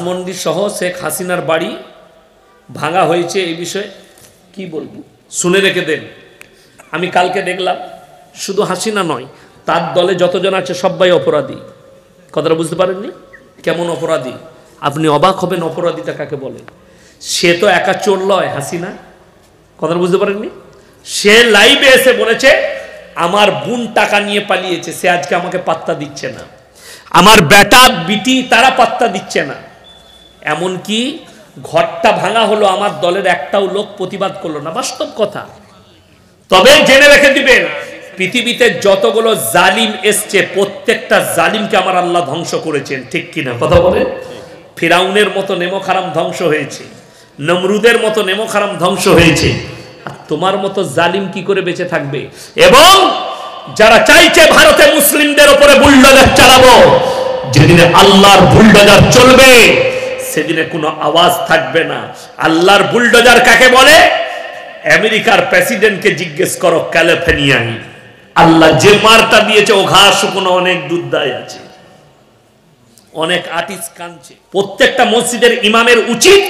ধানমন্ডি সহ শেখ হাসিনার বাড়ি ভাঙা হয়েছে, এই বিষয়ে কি বলবো শুনে রেখে দেন। আমি কালকে দেখলাম শুধু হাসিনা নয়, তার দলে যতজন আছে সবাই অপরাধী। কথাটা বুঝতে পারেননি? কেমন অপরাধী? আপনি অবাক হবেন অপরাধীটা কাকে বলে। সে তো একা চোর লয়, হাসিনা। কথাটা বুঝতে পারেননি? সে লাইভে এসে বলেছে আমার বোন টাকা নিয়ে পালিয়েছে, সে আজকে আমাকে পাত্তা দিচ্ছে না, আমার বেটা বিটি তারা পাত্তা দিচ্ছে না। এমনকি ঘরটা ভাঙা হলো, আমার দলের একটাও লোক প্রতিবাদ করলো না। বাস্তব কথা। তবে জেনে রেখে দিবেন, পৃথিবীতে যতগুলো জালিম এসছে প্রত্যেকটা জালিমকে আমার আল্লাহ ধ্বংস করেছেন, ঠিক কিনা কথা বলে? ফিরাউনের মতো নেমক হারাম ধ্বংস হয়েছে, নমরুদের মতো নেমক হারাম ধ্বংস হয়েছে, আর তোমার মতো জালিম কি করে বেঁচে থাকবে? এবং যারা চাইছে ভারতে মুসলিমদের উপরে বুলডোজার চালাবো, যেদিনে আল্লাহর বুলডোজার চলবে সেদিনে কোনো আওয়াজ থাকবে না। আল্লাহর বুলডোজার কাকে বলে? আমেরিকার প্রেসিডেন্টকে জিজ্ঞেস করো ক্যালিফোর্নিয়ায়। আল্লাহ যে মারটা দিয়েছে ও ঘাস শুকনো অনেক দুধ দায় আছে, অনেক আর্টিস্ট কাঁদছে। প্রত্যেকটা মসজিদের ইমামের উচিত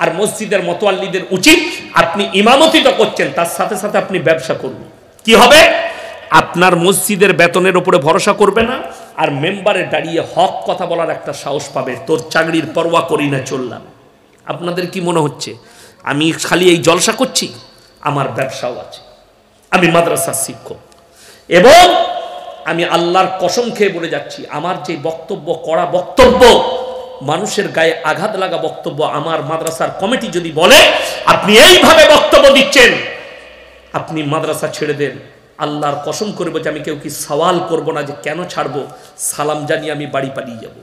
আর মসজিদের মোতাল্লিদের উচিত, আপনি ইমামতি তো করছেন, তার সাথে সাথে আপনি ব্যবসা করুন। কি হবে? আপনার মসজিদের বেতনের উপরে ভরসা করবে না, আর মেম্বারে দাঁড়িয়ে হক কথা বলার একটা সাহস পাবে, তোর চাকরির পরোয়া করি না চললাম। আপনাদের কি মনে হচ্ছে আমি খালি এই জলসা করছি? আমার ব্যবসাও আছে, আমি মাদ্রাসার শিক্ষক, এবং আমি আল্লাহর কসম খেয়ে বলে যাচ্ছি, আমার যে বক্তব্য, কড়া বক্তব্য, মানুষের গায়ে আঘাত লাগা বক্তব্য, আমার মাদ্রাসার কমিটি যদি বলে আপনি এইভাবে বক্তব্য দিচ্ছেন, আপনি মাদ্রাসা ছেড়ে দেন, আল্লাহর কসম করবো যে আমি কেউ কি সওয়াল করব না যে কেন ছাড়বো, সালাম জানিয়ে আমি বাড়ি পালিয়ে যাব,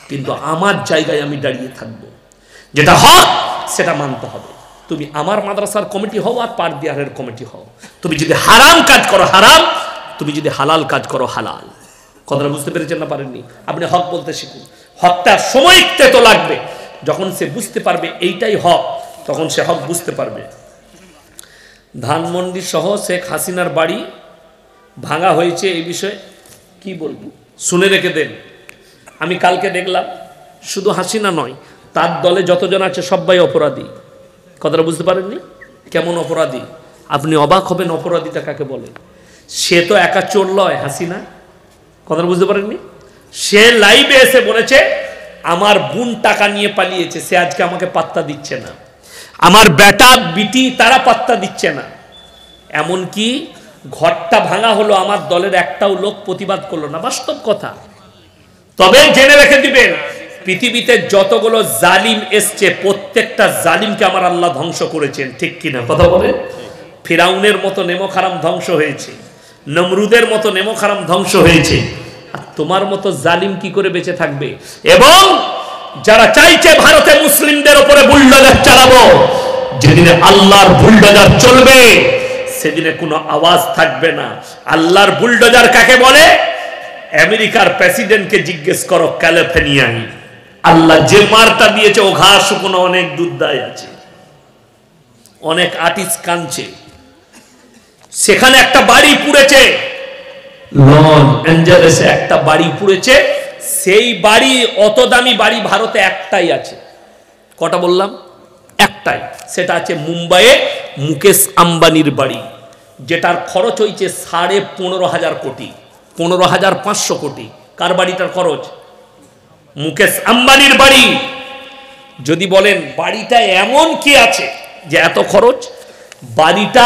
কিন্তু আমার জায়গায় আমি দাঁড়িয়ে থাকবো। যেটা হক সেটা মানতে হবে। তুমি আমার মাদ্রাসার কমিটি হও আর পারদিয়ারের কমিটি হও, তুমি যদি হারাম কাজ করো হারাম, তুমি যদি হালাল কাজ করো হালাল। কথাটা বুঝতে পেরেছেন না পারেননি? আপনি হক বলতে শিখুন। হকটা সময়তে তো লাগবে, যখন সে বুঝতে পারবে এইটাই হক, তখন সে হক বুঝতে পারবে। ধানমন্ডি সহ শেখ হাসিনার বাড়ি ভাঙা হয়েছে, এই বিষয়ে কি বলবো শুনে রেখে দেন। আমি কালকে দেখলাম শুধু হাসিনা নয়, তার দলে যতজন আছে সবাই অপরাধী। কথাটা বুঝতে পারেননি? কেমন অপরাধী? আপনি অবাক হবেন অপরাধীটা কাকে বলে। সে তো একা চোর লয়, হাসিনা। কথাটা বুঝতে পারেননি? সে লাইভে এসে বলেছে আমার বোন টাকা নিয়ে পালিয়েছে, সে আজকে আমাকে পাত্তা দিচ্ছে না, আমার বেটা বিটি তারা পাত্তা দিচ্ছে না। এমনকি ঘরটা ভাঙা হলো, আমার দলের একটাও লোক প্রতিবাদ করলো না। বাস্তব কথা। তবে জেনে রেখে দিবেন, পৃথিবীতে যতগুলো জালিম এসছে প্রত্যেকটা জালিমকে আমার আল্লাহ ধ্বংস করেছেন, ঠিক কিনা কথা বলে? ফিরাউনের মতো নেমক হারাম ধ্বংস হয়েছে, নমরুদের মতো নেমক হারাম ধ্বংস হয়েছে, আর তোমার মতো জালিম কি করে বেঁচে থাকবে? এবং যারা চাইছে ভারতে মুসলিমদের উপরে বুলডোজার চালাবো, যেদিনে আল্লাহর বুলডোজার চলবে সেদিনে কোনো আওয়াজ থাকবে না। আল্লাহর বুলডোজার কাকে বলে? আমেরিকার প্রেসিডেন্টকে জিজ্ঞেস করো ক্যালিফোর্নিয়ায়। আল্লাহ যে মারটা দিয়েছে ও ঘাস শুকনো অনেক দুধ দায় আছে, অনেক আর্টিস্ট কাঁদছে। সেখানে একটা বাড়ি পুড়েছে, লস অ্যাঞ্জেলেসে একটা বাড়ি পুড়েছে। সেই বাড়ি, অত দামি বাড়ি ভারতে একটাই আছে। কটা বললাম? একটাই। সেটা আছে মুম্বাইয়ে মুকেশ আম্বানির বাড়ি, যেটার খরচ হয়েছে 15,500 কোটি, 15,500 কোটি। কার বাড়িটার খরচ? মুকেশ আম্বানির বাড়ি। যদি বলেন বাড়িটা এমন কি আছে যে এত খরচ, বাড়িটা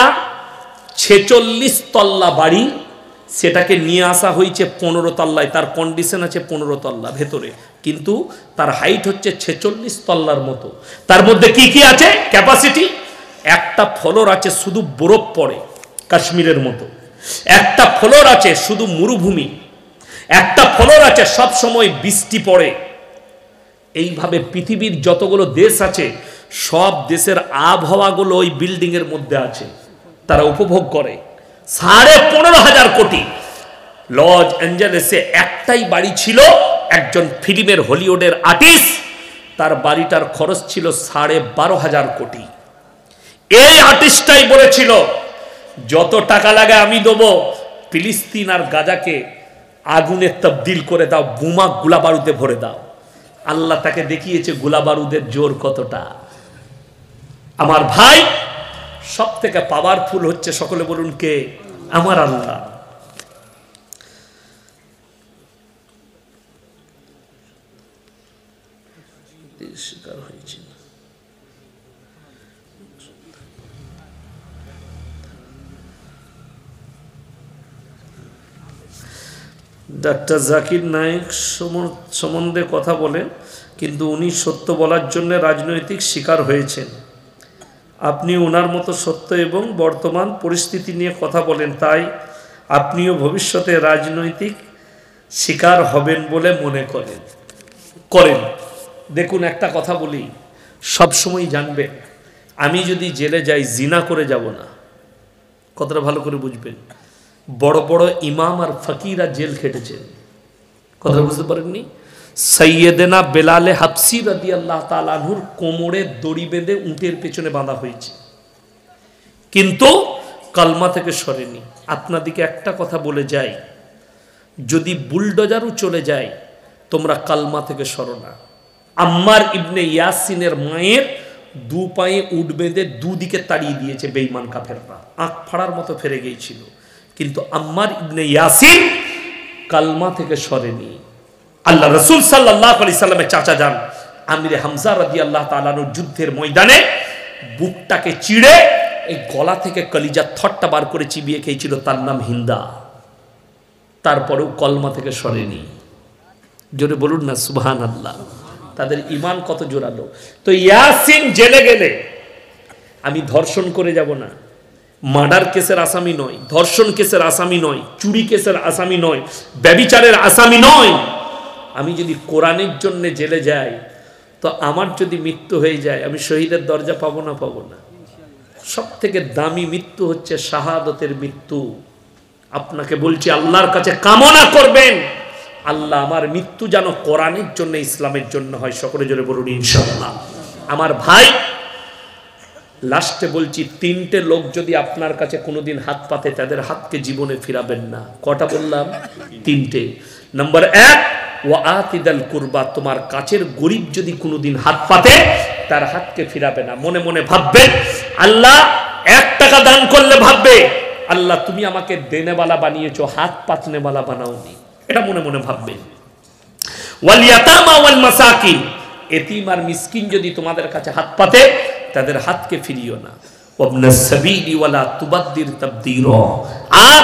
46 তল্লা বাড়ি, সেটাকে নিয়ে আসা হয়েছে 15 তল্লায়। তার কন্ডিশন আছে 15 তল্লা ভেতরে, কিন্তু তার হাইট হচ্ছে 46 তল্লার মতো। তার মধ্যে কি কি আছে ক্যাপাসিটি? একটা ফ্লোর আছে শুধু বরফ পড়ে কাশ্মীরের মতো, একটা ফ্লোর আছে শুধু মরুভূমি, একটা ফ্লোর আছে সব সময় বৃষ্টি পড়ে। এইভাবে পৃথিবীর যতগুলো দেশ আছে সব দেশের আবহাওয়াগুলো ওই বিল্ডিং এর মধ্যে আছে, তারা উপভোগ করে। 15,500 কোটি। লস অ্যাঞ্জেলেসে একটাই বাড়ি ছিল, একজন ফিল্মের হলিউডের আর্টিস্ট, তার বাড়িটার খরচ ছিল 12,500 কোটি। এই আর্টিস্টটাই বলেছিল যত টাকা লাগে আমি দেবো, ফিলিস্তিন আর গাজাকে আগুনে তবদিল করে দাও, বোমা গুলা বারুদে ভরে দাও। আল্লাহ তাকে দেখিয়েছে গোলা বারুদের জোর কতটা। আমার ভাই সব থেকে পাওয়ারফুল হচ্ছে, সকলে বলুন কে? আমার আল্লাহ। শিকার হয়েছে ডাক্তার জাকির নায়েক সম্বন্ধে কথা বলেন, কিন্তু উনি সত্য বলার জন্য রাজনৈতিক শিকার হয়েছেন। আপনি ওনার মতো সত্য এবং বর্তমান পরিস্থিতি নিয়ে কথা বলেন, তাই আপনিও ভবিষ্যতে রাজনৈতিক শিকার হবেন বলে মনে করেন। দেখুন, একটা কথা বলি, সবসময় জানবেন, আমি যদি জেলে যাই জিনা করে যাব না। কথাটা ভালো করে বুঝবেন। বড় বড় ইমাম আর ফকিরা জেল খেটেছেন, কথা বুঝতে পারেননি? সৈয়দনা বেলালে হাবসি রাদিয়াল্লাহু তাআলা আনহুর কোমরে দড়ি বেঁধে উটের পেছনে বাঁধা হয়েছে, কিন্তু কালমা থেকে সরেনি। আপনাদিকে একটা কথা বলে যাই, যদি বুলডোজারও চলে যায় তোমরা কালমা থেকে সরো না। আম্মার ইবনে ইয়াসিনের মায়ের দু পায়ে উট বেঁধে দুদিকে তাড়িয়ে দিয়েছে বেঈমান কাফেররা, আঁখ ফাড়ার মতো ফেরে গিয়েছিল, কিন্তু আম্মার ইবনে ইয়াসিন কালমা থেকে সরেনি। আল্লাহ রাসূল সাল্লাল্লাহু আলাইহি সাল্লামের চাচা যান আমিরে হামজা রাদিয়াল্লাহু তাআলা আনহু যুদ্ধের ময়দানে বুকটাকে চিড়ে এই গলা থেকে কলিজা থট্টা বার করে চিবিয়ে খেয়েছিল, তার নাম হিন্দা। তারপরেও কলমা থেকে সরেনি। জোরে বলুন না সুবহানাল্লাহ। তাদের ঈমান কত জোরালো। তো ইয়াসিন জেলে গেলে আমি ধর্ষণ করে যাব না, মার্ডার কেসের আসামি নয়, ধর্ষণ কেসের আসামি নয়, চুরি কেসের আসামি নয়, ব্যভিচারের আসামি নয়। আমি যদি কোরআনের জন্য জেলে যাই, তো আমার যদি মৃত্যু হয়ে যায় আমি শহীদের দরজা পাবো না? পাবো না। সব থেকে দামি মৃত্যু হচ্ছে শাহাদতের মৃত্যু। আপনাকে বলছি, আল্লাহর কাছে কামনা করবেন, আল্লাহ আমার মৃত্যু যেন কোরআনের জন্য, ইসলামের জন্য হয়। সকলে জোরে বলুন ইনশাআল্লাহ। আমার ভাই, লাস্টে বলছি, তিনটে লোক যদি আপনার কাছে কোনোদিন হাত পাতে, তাদের হাতকে জীবনে ফিরাবেন না। কটা বললাম? তিনটে। নাম্বার 1, ওয়াতিদাল কুরবা, তোমার কাছের গরিব যদি কোনোদিন হাত পাতে, তার হাতকে ফিরাবে না। মনে মনে ভাববে, আল্লাহ 1 টাকা দান করলে ভাববে, আল্লাহ তুমি আমাকে দেনেওয়ালা বানিয়েছো, হাত পাতনেওয়ালা বানাওনি। এটা মনে মনে ভাববে। ওয়াল ইয়াতামা ওয়াল মাসাকিন, এতিম আর মিসকিন যদি তোমাদের কাছে হাত পাতে, তাদের হাতকে ফিরিও না। ওয়াবনাস সাবিলি ওয়ালা তুবাদদির তাবদীরা, আর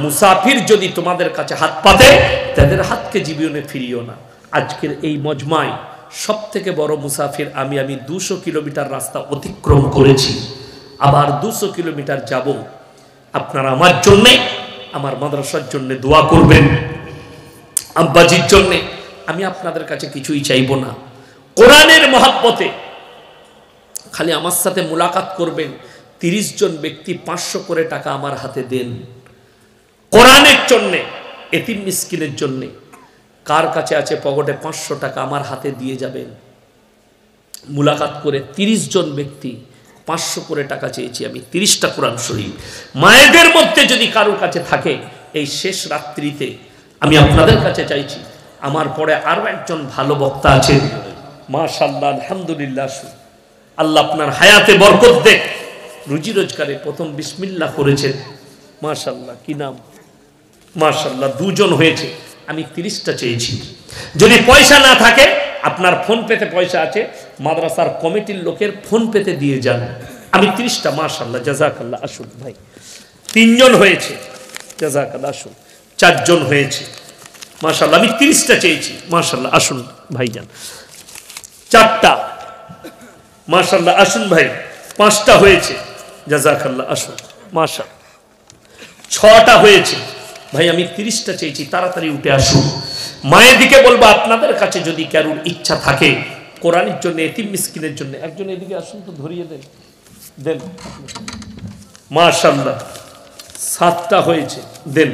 মুসাফির যদি তোমাদের কাছে হাত পাতে, তাদের হাতকে জীবনে ফিরিও না। আজকের এই মজমায় সব থেকে বড় মুসাফির আমি 200 কিলোমিটার রাস্তা অতিক্রম করেছি, আবার 200 কিলোমিটার যাব। আপনারা আমার জন্যে, আমার মাদ্রাসার জন্য দোয়া করবেন, আব্বাজির জন্য। আমি আপনাদের কাছে কিছুই চাইব না। কোরআনের মহব্বতে খালি আমার সাথে মুলাকাত করবেন। 30 জন ব্যক্তি 500 করে টাকা আমার হাতে দেন কোরআনের জন্যে, এতিম মিসকিনের জন্যে। কার কাছে আছে পকেটে 500 টাকা, আমার হাতে দিয়ে যাবেন। মুলাকাত করে 30 জন ব্যক্তি 500 করে টাকা চেয়েছি আমি, 30টা কোরআন শরীফ। মায়েদের মধ্যে যদি কারোর কাছে থাকে, এই শেষ রাত্রিতে আমি আপনাদের কাছে চাইছি। আমার পরে আরো একজন ভালো বক্তা আছেন, মাশাআল্লাহ, আলহামদুলিল্লাহ। আল্লাহ আপনার হায়াতে বরকত দেখ, রুজি রোজগারে প্রথম বিসমিল্লাহ করেছেন, মাশাআল্লাহ। কি নাম? মাশাআল্লাহ, 2 জন হয়েছে। আমি 30টা চেয়েছি। যদি পয়সা না থাকে, আপনার ফোন পেতে পয়সা আছে, মাদ্রাসার কমিটির লোকের ফোন পেতে দিয়ে যান। আমি 30টা, মাশাআল্লাহ, জাযাকাল্লাহ। আসুন ভাই, 3 জন হয়েছে, জাযাকাল্লাহ। আসুন, 4 জন হয়েছে, মাশাআল্লাহ। আমি 30টা চেয়েছি, মাশাআল্লাহ। আসুন ভাইজান, 4টা, মাশাআল্লাহ। আসুন ভাই, 5টা হয়েছে, জাযাকাল্লাহ। আসুন, মাশাআল্লাহ। 6টা হয়েছে ভাই। আমি 30টা চেয়েছি, তাড়াতাড়ি উঠে আসুন। মায়ের দিকে বলবো, আপনাদের কাছে যদি কারোর ইচ্ছা থাকে কোরআনের জন্য, এতিম মিসকিনের জন্য, একজন এদিকে আসুন তো, ধরিয়ে দেন, দেন। মাশাআল্লাহ, 7টা হয়েছে, দেন।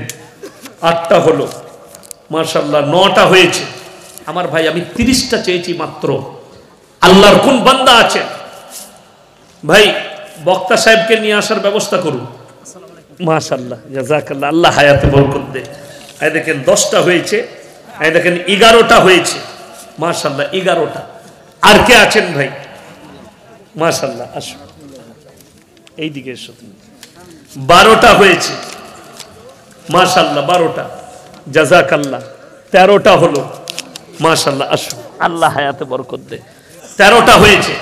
8টা হলো, মাশাআল্লাহ। 9টা হয়েছে। আমার ভাই, আমি 30টা চেয়েছি মাত্র। আল্লাহর কোন বান্দা আছেন ভাই, বক্তা সাহেবকে নিয়ে আসার ব্যবস্থা করুন। মাশাআল্লাহ, জাযাকাল্লাহ। আল্লাহ হায়াতে বরকত দেয়। এই দেখেন 10টা হয়েছে, এই দেখেন 11টা হয়েছে, মাশাল্লাহ 11টা। আর কে আছেন ভাই? মাশাল্লাহ, আসুন এইদিকে এসো তুমি। 12টা হয়েছে মাশাল্লাহ, 12টা। জাযাকাল্লাহ। 13টা হলো মাশাল্লাহ, আসুন, আল্লাহ হায়াতে বরকত দে। 13টা হয়েছে।